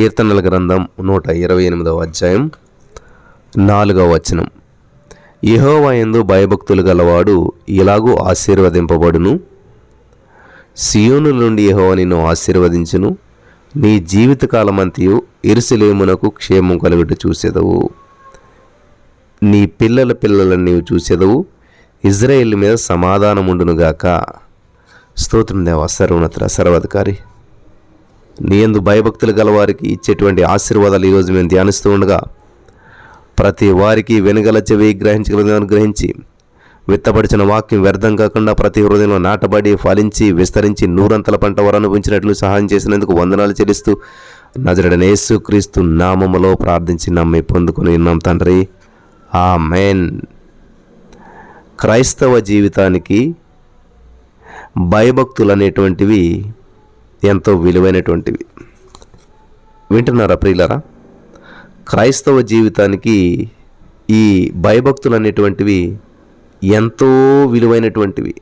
కీర్తనల గ్రంథం 128వ అధ్యాయం 4వ వచనం. యెహోవా యందు భయభక్తులు గలవాడు ఇలాగూ ఆశీర్వదింపబడును. సియోను నుండి యెహోవా నిన్ను ఆశీర్వదించును. నీ జీవితకాలమంతయు యెరూషలేమునకు క్షేమం కలుగుట చూసేదవు. నీ పిల్లల పిల్లలను నీవు చూసేదవు. ఇజ్రాయేల్ మీద సమాధానముండునుగాక. స్తోత్రం దేవా, సర్వోన్నత సర్వాధికారి, నీ యందు భయభక్తులు గలవారికి ఇచ్చేటువంటి ఆశీర్వాదాలు ఈరోజు మేము ధ్యానిస్తూ ఉండగా, ప్రతి వారికి వెనుగల చెవి గ్రహించగలిగిన గ్రహించి, విత్తపడిచిన వాక్యం వ్యర్థం కాకుండా ప్రతి హృదయంలో నాటబడి ఫలించి విస్తరించి నూరంతల పంట వారు అనుభవించినట్లు సహాయం చేసినందుకు వందనాలు చెల్లిస్తూ నజరేయుడైన యేసుక్రీస్తు నామములో ప్రార్థించి నమ్మి పొందుకొని ఉన్నాం తండ్రి, ఆమేన్. క్రైస్తవ జీవితానికి భయభక్తులు అనేటువంటివి ఎంతో విలువైనటువంటివి. వింటున్నారా ప్రియులారా? క్రైస్తవ జీవితానికి ఈ భయభక్తులు అనేటువంటివి ఎంతో విలువైనటువంటివి.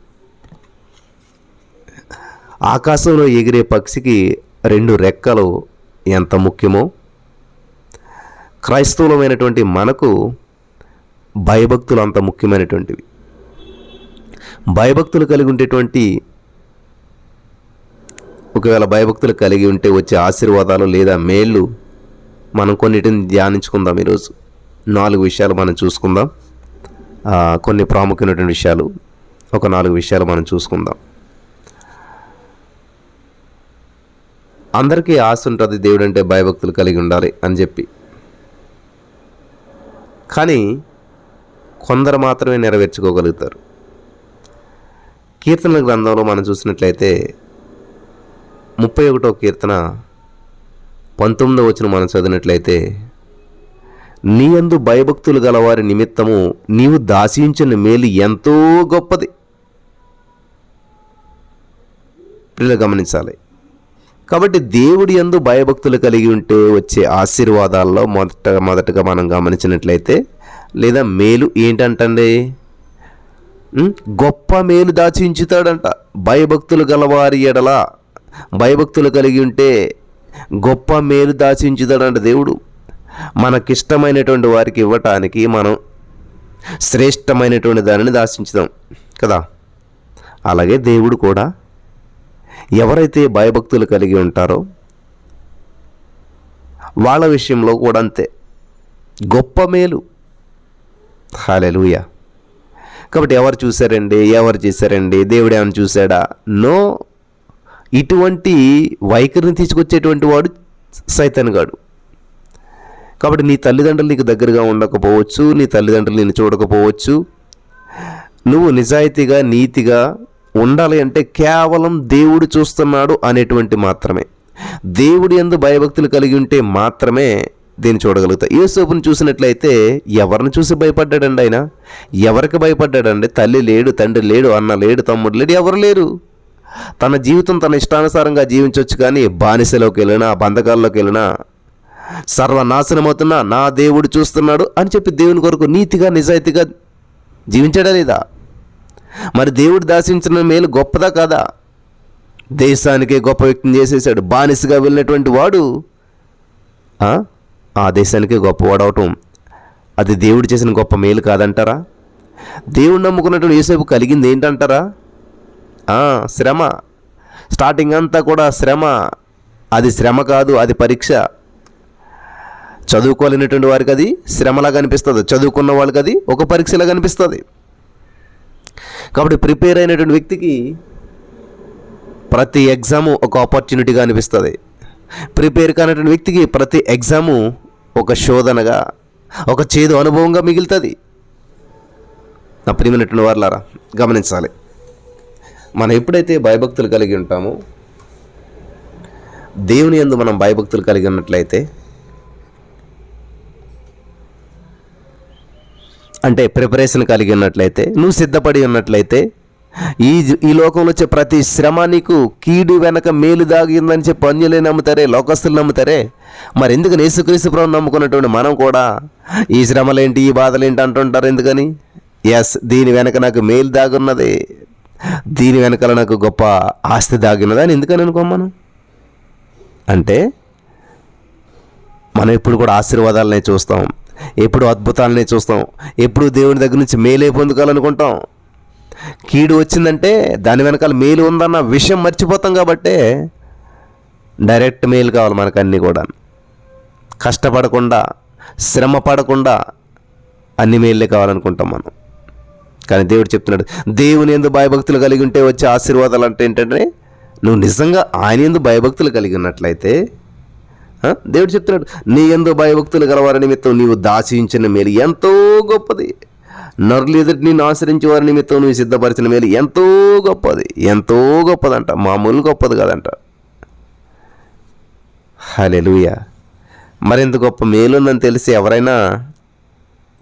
ఆకాశంలో ఎగిరే పక్షికి 2 రెక్కలు ఎంత ముఖ్యమో, క్రైస్తవులమైనటువంటి మనకు భయభక్తులు అంత ముఖ్యమైనటువంటివి. భయభక్తులు కలిగి ఉండేటువంటి, ఒకవేళ భయభక్తులు కలిగి ఉంటే వచ్చే ఆశీర్వాదాలు లేదా మేళ్ళు మనం కొన్నిటిని ధ్యానించుకుందాం. ఈరోజు 4 విషయాలు మనం చూసుకుందాం. కొన్ని ప్రాముఖ్యమైనటువంటి విషయాలు, ఒక 4 విషయాలు మనం చూసుకుందాం. అందరికీ ఆశ ఉంటుంది దేవుడు అంటే భయభక్తులు కలిగి ఉండాలి అని చెప్పి, కానీ కొందరు మాత్రమే నెరవేర్చుకోగలుగుతారు. కీర్తనల గ్రంథంలో మనం చూసినట్లయితే 31వ కీర్తన 19వ వచనం మనం చదివినట్లయితే, నీ యందు భయభక్తులు గలవారి నిమిత్తము నీవు దాసించిన మేలు ఎంతో గొప్పది. ప్రియులు గమనించాలి. కాబట్టి దేవుడి యందు భయభక్తులు కలిగి ఉంటే వచ్చే ఆశీర్వాదాల్లో మొదటగా మనం గమనించినట్లయితే, లేదా మేలు ఏంటంటే గొప్ప మేలు దాచించుతాడంట. భయభక్తులు గలవారి ఎడల భయభక్తులు కలిగి ఉంటే గొప్ప మేలు దాచించుతాడంట దేవుడు. మనకిష్టమైనటువంటి వారికి ఇవ్వటానికి మనం శ్రేష్టమైనటువంటి దానిని దాచించుదాం కదా. అలాగే దేవుడు కూడా ఎవరైతే భయభక్తులు కలిగి ఉంటారో వాళ్ళ విషయంలో కూడా అంతే, గొప్ప మేలు. హల్లెలూయా. కాబట్టి ఎవరు చూశారండి, ఎవరు చేశారండి, దేవుడు ఏమైనా చూశాడా? నో. ఇటువంటి వైఖరిని తీసుకొచ్చేటువంటి వాడు సైతాను గాడు. కాబట్టి నీ తల్లిదండ్రులు నీకు దగ్గరగా ఉండకపోవచ్చు, నీ తల్లిదండ్రులు నిన్ను చూడకపోవచ్చు. నువ్వు నిజాయితీగా నీతిగా ఉండాలి అంటే కేవలం దేవుడు చూస్తున్నాడు అనేటువంటి మాత్రమే, దేవుడి యందు భయభక్తులు కలిగి ఉంటే మాత్రమే దీన్ని చూడగలుగుతా. యోసేపుని చూసినట్లయితే ఎవరిని చూసి భయపడ్డాడండి ఆయన? ఎవరికి భయపడ్డాడండి? తల్లి లేడు, తండ్రి లేడు, అన్న లేడు, తమ్ముడు లేడు, ఎవరు లేరు. తన జీవితం తన ఇష్టానుసారంగా జీవించవచ్చు, కానీ బానిసలోకి వెళ్ళినా, బంధకాల్లోకి వెళ్ళినా, సర్వనాశనమవుతున్నా నా దేవుడు చూస్తున్నాడు అని చెప్పి దేవుని కొరకు నీతిగా నిజాయితీగా జీవించడా లేదా? మరి దేవుడు దాసించిన మేలు గొప్పదా కాదా? దేశానికే గొప్ప వ్యక్తిని చేసేసాడు. బానిసగా వెళ్ళినటువంటి వాడు ఆ దేశానికే గొప్పవాడు అవటం, అది దేవుడు చేసిన గొప్ప మేలు కాదంటారా? దేవుడు నమ్ముకున్నటువంటి యోసేపు కలిగింది ఏంటంటారా? శ్రమ. స్టార్టింగ్ అంతా కూడా శ్రమ. అది శ్రమ కాదు, అది పరీక్ష. చదువుకోలేనటువంటి వారికి అది శ్రమలాగా అనిపిస్తుంది, చదువుకున్న వాళ్ళకి అది ఒక పరీక్షలాగా అనిపిస్తుంది. కాబట్టి ప్రిపేర్ అయినటువంటి వ్యక్తికి ప్రతి ఎగ్జాము ఒక ఆపర్చునిటీగా అనిపిస్తుంది. ప్రిపేర్ కానటువంటి వ్యక్తికి ప్రతి ఎగ్జాము ఒక శోధనగా, ఒక చేదు అనుభవంగా మిగులుతుంది. నా ప్రియమైనటువంటి వారులారా గమనించాలి. మనం ఎప్పుడైతే భయభక్తులు కలిగి ఉంటామో, దేవుని యందు మనం భయభక్తులు కలిగి ఉన్నట్లయితే, అంటే ప్రిపరేషన్ కలిగి ఉన్నట్లయితే, నువ్వు సిద్ధపడి ఉన్నట్లయితే, ఈ లోకంలో వచ్చే ప్రతి శ్రమ నీకు కీడు వెనక మేలు దాగిందని చెప్పి అన్యులే నమ్ముతారే, లోకస్తులు నమ్ముతారే. మరి ఎందుకని యేసుక్రీస్తు ప్రభువుని నమ్ముకున్నటువంటి మనం కూడా ఈ శ్రమలేంటి, ఈ బాధలేంటి అంటుంటారు? ఎందుకని? దీని వెనక నాకు మేలు దాగున్నది, దీని వెనకాల నాకు గొప్ప ఆస్తి దాగినదా అని ఎందుకని అనుకోం మనం? అంటే మనం ఎప్పుడు కూడా ఆశీర్వాదాలనే చూస్తాం, ఎప్పుడు అద్భుతాలనే చూస్తాం, ఎప్పుడు దేవుని దగ్గర నుంచి మేలే పొందుకోవాలనుకుంటాం. కీడు వచ్చిందంటే దాని వెనకాల మేలు ఉందన్న విషయం మర్చిపోతాం. కాబట్టే డైరెక్ట్ మేలు కావాలి మనకు. అన్నీ కూడా కష్టపడకుండా, శ్రమ పడకుండా అన్ని మేళ్ళే కావాలనుకుంటాం మనం. కానీ దేవుడు చెప్తున్నాడు, దేవుని యందు భయభక్తులు కలిగి ఉంటే వచ్చే ఆశీర్వాదాలు అంటే ఏంటంటే, నువ్వు నిజంగా ఆయన యందు భయభక్తులు కలిగి ఉన్నట్లయితే, దేవుడు చెప్తున్నాడు, నీ యందు భయభక్తులు గలవారి నిమిత్తం నీవు దాచించిన మేలు ఎంతో గొప్పది. నరులు ఎదుటి నిన్ను ఆశ్రయించే వారి నిమిత్తం నువ్వు సిద్ధపరిచిన మేలు ఎంతో గొప్పది. ఎంతో గొప్పదంట, మామూలు గొప్పది కాదంట. హల్లెలూయా. మరింత గొప్ప మేలుందని తెలిసి ఎవరైనా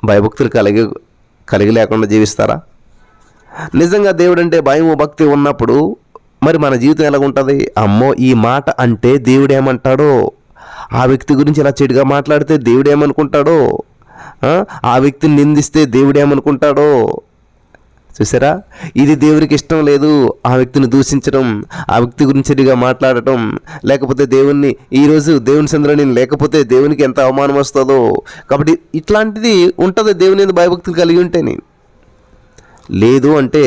భయభక్తులు కలిగి లేకుండా జీవిస్తారా? నిజంగా దేవుడు అంటే భయం భక్తి ఉన్నప్పుడు మరి మన జీవితం ఎలాగుంటుంది? అమ్మో, ఈ మాట అంటే దేవుడు ఏమంటాడో, ఆ వ్యక్తి గురించి ఇలా చెడుగా మాట్లాడితే దేవుడు ఏమనుకుంటాడో, ఆ వ్యక్తిని నిందిస్తే దేవుడు ఏమనుకుంటాడో. చూసారా, ఇది దేవుడికి ఇష్టం లేదు. ఆ వ్యక్తిని దూషించడం, ఆ వ్యక్తి గురించి చెడుగా మాట్లాడటం, లేకపోతే దేవుణ్ణి ఈరోజు దేవుని సందులో నేను లేకపోతే దేవునికి ఎంత అవమానం వస్తుందో. కాబట్టి ఇట్లాంటిది ఉంటుంది దేవుని యందు భయభక్తులు కలిగి ఉంటేనే. లేదు అంటే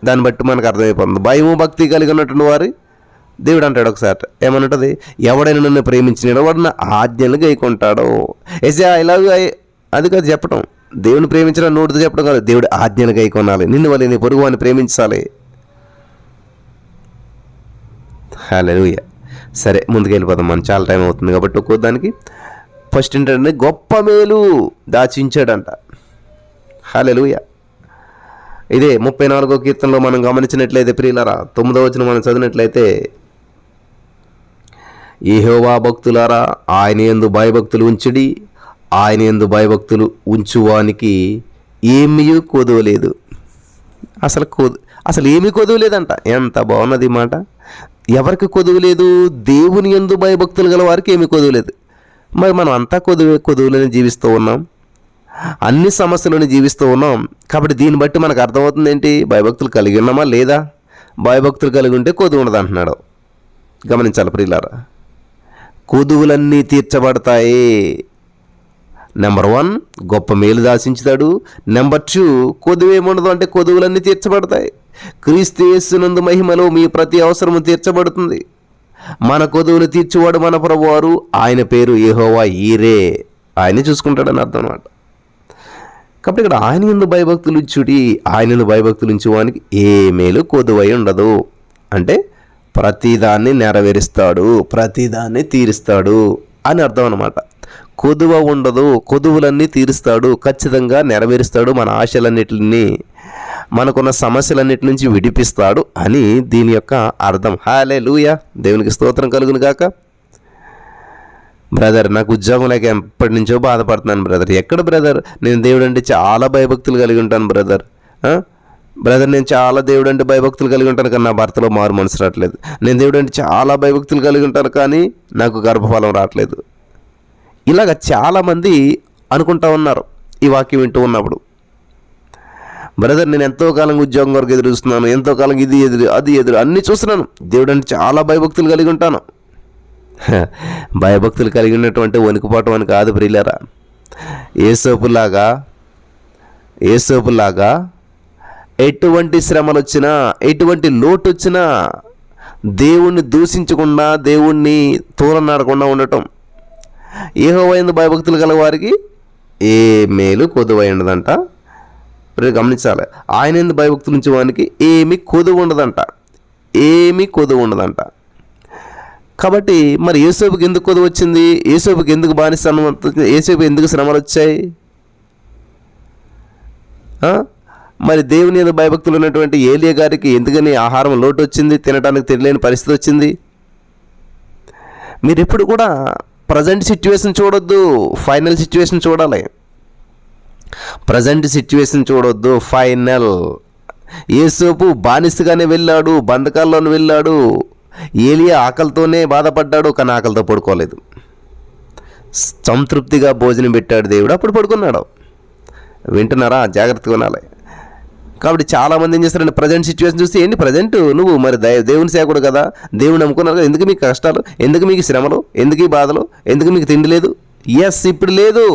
దాన్ని బట్టి మనకు అర్థమైపోతుంది. భయము భక్తి కలిగి ఉన్నటువంటి వారు దేవుడు అంటాడు ఒకసారి, ఏమనుంటుంది, ఎవడైనా నన్ను ప్రేమించిన వాడు నా ఆజ్ఞలు గైకుంటాడో. ఎసా ఇలాగ అది కాదు చెప్పడం, దేవుని ప్రేమించడం నోటితో చెప్పడం కాదు, దేవుడు ఆజ్ఞలు గైకొనాలి. నిన్ను వల్ల నీ పొరుగు వాడిని ప్రేమించాలి. హల్లెలూయా. సరే, ముందుకు వెళ్ళిపోదాం, మనం చాలా టైం అవుతుంది కాబట్టి. ఒక్కో దానికి ఫస్ట్ ఏంటంటే గొప్ప మేలు దాచించాడంట. హల్లెలూయా. ఇదే 34వ కీర్తనలో మనం గమనించినట్లయితే ప్రియులారా, 9వ వచనం మనం చదివినట్లయితే, యెహోవా భక్తులారా ఆయన యందు భయభక్తులు ఉంచుడి, ఆయన యందు భయభక్తులు ఉంచువానికి ఏమీ కొదువలేదు. అసలు ఏమీ కొదువలేదంట. ఎంత బాగున్నది మాట. ఎవరికి కొదువలేదు? దేవుని యందు భయభక్తులు గల వారికి ఏమీ కొదువలేదు. మరి మనం అంతా కొదువులని జీవిస్తూ ఉన్నాం, అన్ని సమస్యలను జీవిస్తూ ఉన్నాం. కాబట్టి దీన్ని బట్టి మనకు అర్థమవుతుంది ఏంటి? భయభక్తులు కలిగి ఉన్నామా లేదా? భయభక్తులు కలిగి ఉంటే కొదువు ఉండదు అంటున్నాడు. గమనించాలి ప్రియులారా, కొదువులన్నీ తీర్చబడతాయి. నెంబర్ 1 గొప్ప మేలు దాచించుతాడు. నెంబర్ 2 కొదువు ఏముండదు అంటే కొదువులన్నీ తీర్చబడతాయి. క్రీస్తు యేసునందు మహిమలో మీ ప్రతి అవసరము తీర్చబడుతుంది. మన కొదువులు తీర్చువాడు మన ప్రభువారు, ఆయన పేరు యెహోవా ఈరే. ఆయనే చూసుకుంటాడని అర్థం అన్నమాట. కాబట్టి ఇక్కడ ఆయన యందు భయభక్తులు ఇచ్చుడి, ఆయన యందు భయభక్తులు ఇచ్చువానికి ఏ మేలు కొదువై ఉండదు. అంటే ప్రతిదాన్ని నెరవేరుస్తాడు, ప్రతిదాన్ని తీరుస్తాడు అని అర్థం అన్నమాట. కొదువ ఉండదు, కొదువులన్నీ తీరుస్తాడు, ఖచ్చితంగా నెరవేరుస్తాడు. మన ఆశలన్నిటిని, మనకున్న సమస్యలన్నిటి నుంచి విడిపిస్తాడు అని దీని యొక్క అర్థం. హల్లెలూయా. దేవునికి స్తోత్రం కలుగును గాక. బ్రదర్, నాకు ఉద్యోగం లేక ఎప్పటి నుంచో బాధపడుతున్నాను బ్రదర్. ఎక్కడ బ్రదర్? నేను దేవుడు అంటే చాలా భయభక్తులు కలిగి ఉంటాను బ్రదర్. బ్రదర్, నేను చాలా దేవుడు అంటే భయభక్తులు కలిగి ఉంటాను కానీ నా భర్తలో మారు మనసు రావట్లేదు. నేను దేవుడు అంటే చాలా భయభక్తులు కలిగి ఉంటాను కానీ నాకు గర్భఫలం రావట్లేదు. ఇలాగ చాలామంది అనుకుంటా ఉన్నారు ఈ వాక్యం వింటూ ఉన్నప్పుడు. బ్రదర్, నేను ఎంతో కాలం ఉద్యోగం వరకు ఎదురు చూస్తున్నాను, ఎంతో కాలం ఇది ఎదురు అది ఎదురు అన్నీ చూస్తున్నాను, దేవుడు అంటే చాలా భయభక్తులు కలిగి ఉంటాను. భయభక్తులు కలిగి ఉన్నటువంటి వణికిపోవటం అని కాదు ప్రియులారా. యేసోపులాగా ఎటువంటి శ్రమలు వచ్చినా, ఎటువంటి లోటు వచ్చినా దేవుణ్ణి దూషించకుండా, దేవుణ్ణి తూలనాడకుండా ఉండటం. యెహోవా యందు భయభక్తులు గల వారికి ఏ మేలు కొదువై ఉండదంట. గమనించాలి, ఆయన యందు భయభక్తులు ఉంచేవానికి ఏమీ కొదువు ఉండదంట, ఏమీ కొదువు ఉండదంట. కాబట్టి మరి యోసేపుకి ఎందుకు కొదువు వచ్చింది? యోసేపుకి ఎందుకు బానిసత్వం వచ్చింది? యోసేపు ఎందుకు శ్రమలు వచ్చాయి? మరి దేవుని యందు భయభక్తులు ఉన్నటువంటి ఏలియా గారికి ఎందుకని ఆహారం లోటు వచ్చింది, తినడానికి తినలేని పరిస్థితి వచ్చింది? మీరు ఎప్పుడు కూడా ప్రజెంట్ సిచ్యువేషన్ చూడొద్దు, ఫైనల్ సిచ్యువేషన్ చూడాలి. ప్రజెంట్ సిచ్యువేషన్ చూడొద్దు, ఫైనల్. యేసోపు బానిసగానే వెళ్ళాడు, బంధకాల్లోనే వెళ్ళాడు. ఏలియా ఆకలితోనే బాధపడ్డాడు కానీ ఆకలితో పడుకోలేదు. సంతృప్తిగా భోజనం పెట్టాడు దేవుడు, అప్పుడు పడుకున్నాడు. వింటున్నారా? జాగ్రత్తగా వినాలి. కాబట్టి చాలామంది ఏం చేస్తారంటే ప్రజెంట్ సిచ్యువేషన్ చూస్తే, ఏంటి ప్రజెంట్ నువ్వు మరి దేవుని సేవకుడు కదా, దేవుని నమ్ముకున్నారు కదా, ఎందుకు మీకు కష్టాలు, ఎందుకు మీకు శ్రమలు, ఎందుకు ఈ బాధలు, ఎందుకు మీకు తిండి లేదు, ఎస్, ఇప్పుడు లేదు.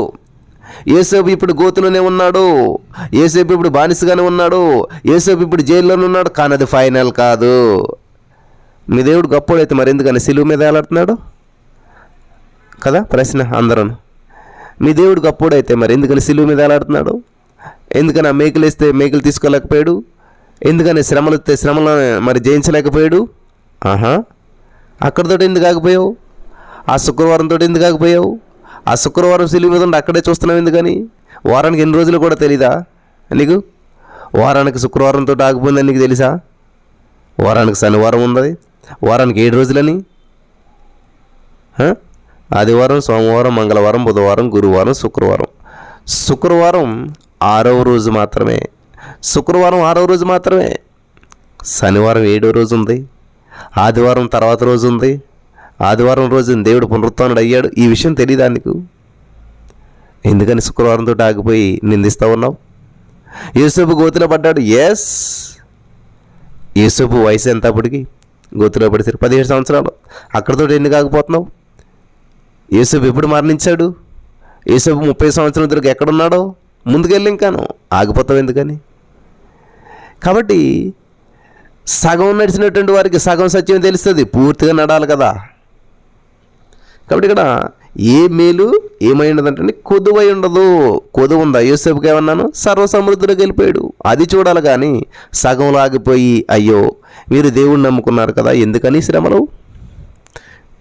యోసేపు ఇప్పుడు గోతులోనే ఉన్నాడు, యోసేపు ఇప్పుడు బానిసగానే ఉన్నాడు, యోసేపు ఇప్పుడు జైల్లోనే ఉన్నాడు. కానీ అది ఫైనల్ కాదు. మీ దేవుడు గొప్పోడైతే మరి ఎందుకని సిలువ మీద వేలాడుతున్నాడు కదా? ప్రశ్న అందరూ. మీ దేవుడు గొప్పోడైతే మరి ఎందుకని సిలువ మీద వేలాడుతున్నాడు? ఎందుకని ఆ మేకులు వేస్తే మేకులు తీసుకోలేకపోయాడు? ఎందుకని శ్రమలు వస్తే శ్రమలను మరి జయించలేకపోయాడు? అక్కడితో ఎందుకు ఆగిపోయావు? ఆ శుక్రవారంతో ఎందుకు ఆగిపోయావు? ఆ శుక్రవారం సిలువ మీద ఉండి అక్కడే చూస్తున్నావు ఎందుకని? వారానికి ఎన్ని రోజులు కూడా తెలీదా నీకు? వారానికి శుక్రవారంతో ఆగిపోయిందని నీకు తెలుసా? వారానికి శనివారం ఉంది, వారానికి 7 రోజులని. ఆదివారం, సోమవారం, మంగళవారం, బుధవారం, గురువారం, శుక్రవారం. శుక్రవారం 6వ రోజు మాత్రమే. శుక్రవారం 6వ రోజు మాత్రమే. శనివారం 7వ రోజు ఉంది, ఆదివారం తర్వాత రోజు ఉంది. ఆదివారం రోజు దేవుడు పునరుత్థానుడు అయ్యాడు. ఈ విషయం తెలియదా నీకు? ఎందుకని శుక్రవారంతో ఆగిపోయి నిందిస్తూ ఉన్నావు? యోసేపు గోతిలో పడ్డాడు. ఎస్, యోసేపు వయసు ఎంత అప్పటికి? గోతిలో పడితే 17 సంవత్సరాలు. అక్కడితో ఎందుకు ఆగిపోతున్నావు? యోసేపు ఎప్పుడు మరణించాడు? యోసేపు 30 సంవత్సరాల తిరిగి ఎక్కడున్నాడో? ముందుకెళ్ళి ఇంకాను ఆగిపోతావు ఎందుకని? కాబట్టి సగం నడిచినటువంటి వారికి సగం సత్యం తెలుస్తుంది, పూర్తిగా నడాలి కదా. కాబట్టి ఇక్కడ ఏ మేలు ఏమైందంటే కొదువై ఉండదు. కొదువు ఉందా? యోసేపుకి ఏమన్నాను? సర్వసమృద్ధిలోకి వెళ్ళిపోయాడు. అది చూడాలి కానీ సగంలో ఆగిపోయి అయ్యో మీరు దేవుణ్ణి నమ్ముకున్నారు కదా ఎందుకని శ్రమలు?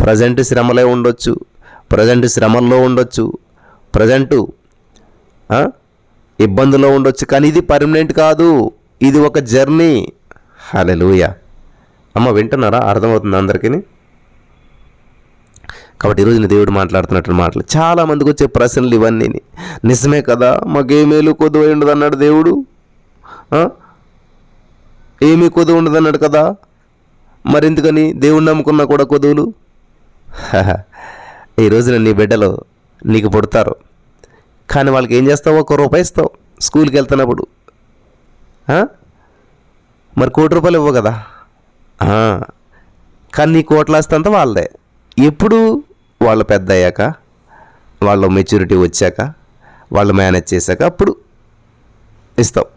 ప్రజెంట్ శ్రమలే ఉండొచ్చు, ప్రజెంట్ శ్రమల్లో ఉండొచ్చు, ప్రజెంటు ఇబ్బందుల్లో ఉండొచ్చు, కానీ ఇది పర్మనెంట్ కాదు. ఇది ఒక జర్నీ. హల్లెలూయా. అమ్మ వింటున్నారా? అర్థమవుతుంది అందరికీ? కాబట్టి ఈరోజు దేవుడు మాట్లాడుతున్నట్టు మాటలు చాలామందికి వచ్చే ప్రశ్నలు ఇవన్నీ. నిజమే కదా, మాకేమేలు కొద్దువై ఉండదు అన్నాడు దేవుడు, ఏమీ కొద్దు ఉండదు అన్నాడు కదా, మరెందుకని దేవుడు నమ్ముకున్నా కూడా కొదువులు? ఈ రోజున నీ బిడ్డలు నీకు పుడతారు, కానీ వాళ్ళకి ఏం చేస్తావు? ₹1 ఇస్తావు స్కూల్కి వెళ్తున్నప్పుడు. మరి ₹1 ఇవ్వవు కదా. కానీ నీ కోట్లాస్తంతా వాళ్ళదే. ఎప్పుడు? వాళ్ళు పెద్ద అయ్యాక, వాళ్ళ మెచ్యూరిటీ వచ్చాక, వాళ్ళు మేనేజ్ చేశాక అప్పుడు ఇస్తావు.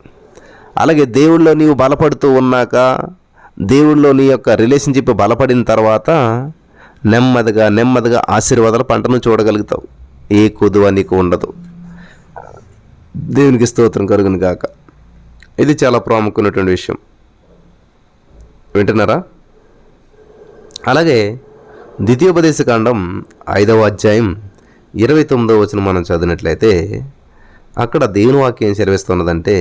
అలాగే దేవుళ్ళో నీవు బలపడుతూ ఉన్నాక, దేవుళ్ళో నీ యొక్క రిలేషన్షిప్ బలపడిన తర్వాత నెమ్మదిగా నెమ్మదిగా ఆశీర్వాదాల పంటను చూడగలుగుతావు. ఏ కొదువ నీకు ఉండదు. దేవునికి స్తోత్రం కలుగును గాక. ఇది చాలా ప్రాముఖ్యమైనటువంటి విషయం. వింటున్నారా? అలాగే ద్వితీయోపదేశకాండం 5వ అధ్యాయం 29వ వచనం మనం చదివినట్లయితే అక్కడ దేవుని వాక్యం సెలవిస్తున్నదంటే,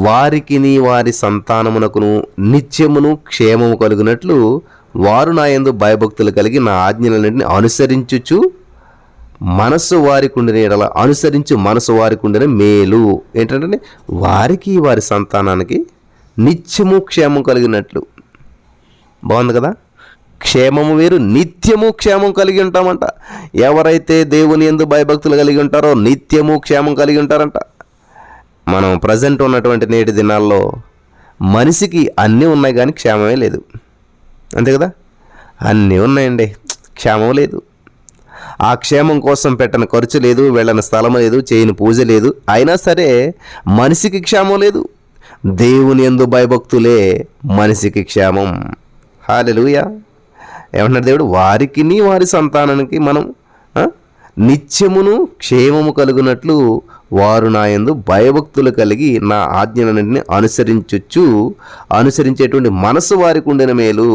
వారికిని వారి సంతానమునకును నిత్యమును క్షేమము కలుగునట్లు వారు నా యందు భయభక్తులు కలిగి నా ఆజ్ఞలన్నింటినీ అనుసరించుచు మనస్సు వారికి ఉండిన ఎడల అనుసరించు మనసు వారికి ఉండిన మేలు. ఏంటంటే వారికి వారి సంతానానికి నిత్యము క్షేమం కలిగినట్లు. బాగుంది కదా? క్షేమము వేరు, నిత్యము క్షేమం కలిగి ఉంటామంట. ఎవరైతే దేవుని యందు భయభక్తులు కలిగి ఉంటారో నిత్యము క్షేమం కలిగి ఉంటారంట. మనం ప్రజెంట్ ఉన్నటువంటి నేటి దినాల్లో మనిషికి అన్నీ ఉన్నాయి కానీ క్షేమమే లేదు. అంతే కదా? అన్నీ ఉన్నాయండి, క్షేమం లేదు. ఆ క్షేమం కోసం పెట్టని ఖర్చు లేదు, వెళ్ళని స్థలం లేదు, చేయని పూజ లేదు. అయినా సరే మనిషికి క్షేమం లేదు. దేవుని యందు భయభక్తులే మనిషికి క్షేమం. హల్లెలూయా. ఏమన్నాడు దేవుడు? వారికిని వారి సంతానానికి మనం నిత్యమును క్షేమము కలుగునట్లు వారు నా యందు భయభక్తులు కలిగి నా ఆజ్ఞలన్నింటినీ అనుసరించేటువంటి మనసు వారికి ఉండిన మేలు.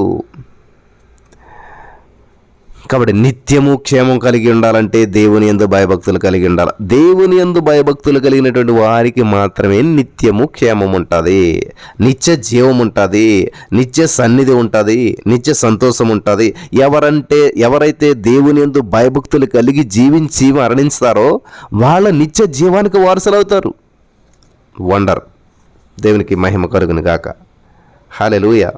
కాబట్టి నిత్యము క్షేమం కలిగి ఉండాలంటే దేవుని యందు భయభక్తులు కలిగి ఉండాలి. దేవుని యందు భయభక్తులు కలిగినటువంటి వారికి మాత్రమే నిత్యము క్షేమం ఉంటుంది, నిత్య జీవం ఉంటుంది, నిత్య సన్నిధి ఉంటుంది, నిత్య సంతోషం ఉంటుంది. ఎవరైతే దేవుని యందు భయభక్తులు కలిగి జీవించి మరణిస్తారో వాళ్ళ నిత్య జీవానికి వారసులవుతారు. వండర్. దేవునికి మహిమ కలుగును గాక. హల్లెలూయా.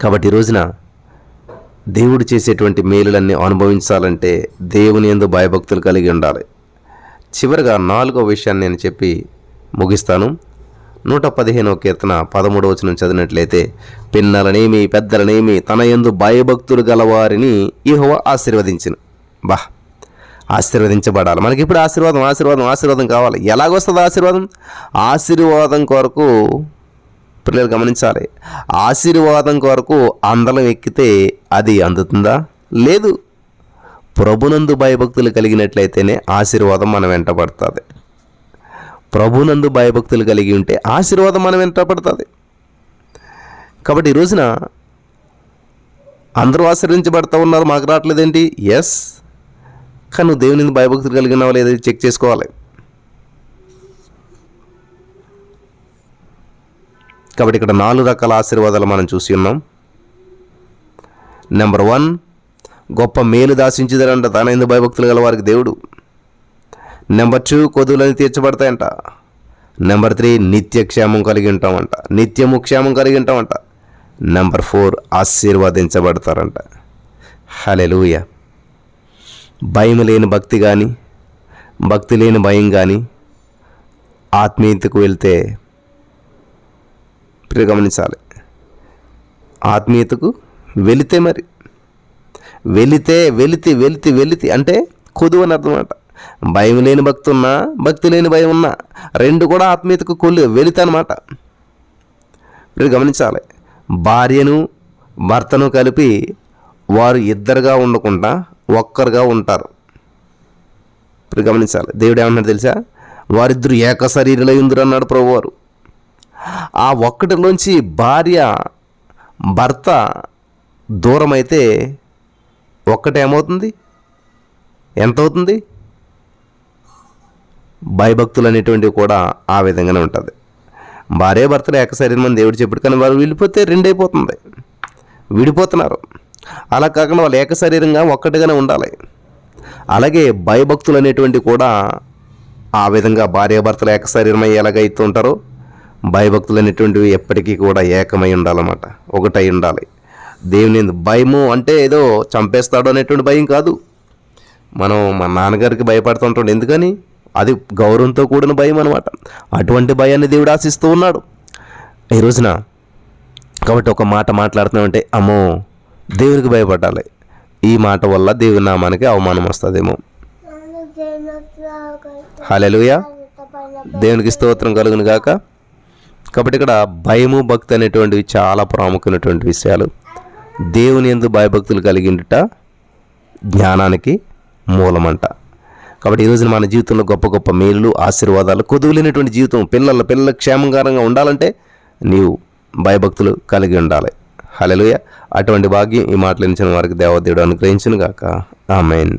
కాబట్టి ఈ రోజున దేవుడు చేసేటువంటి మేలులన్నీ అనుభవించాలంటే దేవుని యందు భయభక్తులు కలిగి ఉండాలి. చివరిగా 4వ విషయాన్ని నేను చెప్పి ముగిస్తాను. 115వ కీర్తన 13వ వచనం చదివినట్లయితే, పిన్నలనేమి పెద్దలనేమి తన యందు భయభక్తులు గలవారిని యెహోవా ఆశీర్వదించును. ఆశీర్వదించబడాలి. మనకి ఇప్పుడు ఆశీర్వాదం ఆశీర్వాదం ఆశీర్వాదం కావాలి. ఎలాగొస్తుంది ఆశీర్వాదం? ఆశీర్వాదం కొరకు పిల్లలు గమనించాలి. ఆశీర్వాదం కొరకు అందలం ఎక్కితే అది అందుతుందా? లేదు. ప్రభునందు భయభక్తులు కలిగినట్లయితేనే ఆశీర్వాదం మన వెంట పడుతుంది. ప్రభునందు భయభక్తులు కలిగి ఉంటే ఆశీర్వాదం మన వెంట పడుతుంది. కాబట్టి ఈ రోజున అందరూ ఆశీర్వదించబడతా ఉన్నారు, మాకు రావట్లేదేంటి? ఎస్, కానీ నువ్వు దేవుని భయభక్తులు కలిగినావా లేదా చెక్ చేసుకోవాలి. కాబట్టి ఇక్కడ 4 రకాల ఆశీర్వాదాలు మనం చూసి ఉన్నాం. నెంబర్ 1, గొప్ప మేలు దాసించుదరంట తన యందు భయభక్తులు గల వారికి దేవుడు. నెంబర్ 2, కొదువులని తీర్చబడతాయంట. నెంబర్ 3, నిత్య క్షేమం కలిగి ఉంటామంట, నిత్యము క్షేమం కలిగి ఉంటామంట. నెంబర్ 4, ఆశీర్వదించబడతారంట. హల్లెలూయా. భయం లేని భక్తి కానీ, భక్తి లేని భయం కానీ ఆత్మీయతకు వెళ్తే గమనించాలి. ఆత్మీయతకు వెళితే మరి వెళితే అంటే కొదువు అని అర్థం అనమాట. భయం లేని భక్తి ఉన్నా, భక్తి లేని భయం ఉన్నా, రెండు కూడా ఆత్మీయతకు వెళితే అనమాట. మీరు గమనించాలి. భార్యను భర్తను కలిపి వారు ఇద్దరుగా ఉండకుండా ఒక్కరుగా ఉంటారు. ఇప్పుడు గమనించాలి. దేవుడు ఏమన్నాడు తెలుసా? వారిద్దరు ఏక శరీరులై ఉందురు అన్నాడు ప్రభువారు. ఆ ఒక్కటిలోంచి భార్య భర్త దూరం అయితే ఒక్కటేమవుతుంది? ఎంత అవుతుంది? భయభక్తులు అనేటువంటివి కూడా ఆ విధంగానే ఉంటుంది. భార్య భర్తలు ఏక శరీరం అని దేవుడు చెప్పాడు, కానీ వారు వెళ్ళిపోతే రెండైపోతుంది, విడిపోతున్నారు. అలా కాకుండా వాళ్ళు ఏక శరీరంగా ఒక్కటిగానే ఉండాలి. అలాగే భయభక్తులు అనేటువంటివి కూడా ఆ విధంగా భార్యాభర్తలు ఏక శరీరమై ఎలాగైతే ఉంటారో, భయభక్తులు అనేటువంటివి ఎప్పటికీ కూడా ఏకమై ఉండాలన్నమాట, ఒకటై ఉండాలి. దేవుని భయము అంటే ఏదో చంపేస్తాడు అనేటువంటి భయం కాదు. మనం మా నాన్నగారికి భయపడుతుంటాం, ఎందుకని? అది గౌరవంతో కూడిన భయం అనమాట. అటువంటి భయాన్ని దేవుడు ఆశిస్తూ ఉన్నాడు ఈ రోజున. కాబట్టి ఒక మాట మాట్లాడుతున్నామంటే, అమ్మో దేవునికి భయపడాలి. ఈ మాట వల్ల దేవుని నామానికి అవమానం వస్తుందేమో. హల్లెలూయా. దేవునికి స్తోత్రం కలుగును గాక. కాబట్టి ఇక్కడ భయము భక్తి అనేటువంటివి చాలా ప్రాముఖ్యమైనటువంటి విషయాలు. దేవుని యందు భయభక్తులు కలిగిండుట జ్ఞానానికి మూలమంట. కాబట్టి ఈరోజు మన జీవితంలో గొప్ప గొప్ప మేలులు, ఆశీర్వాదాలు, కొదువులేనటువంటి జీవితం, పిల్లల క్షేమంగారంగా ఉండాలంటే నీవు భయభక్తులు కలిగి ఉండాలి. హల్లెలూయా. అటువంటి భాగ్యం ఈ మాటలు ఇచ్చిన వారికి దేవదేవుడు అనుగ్రహించును గాక. ఆమేన్.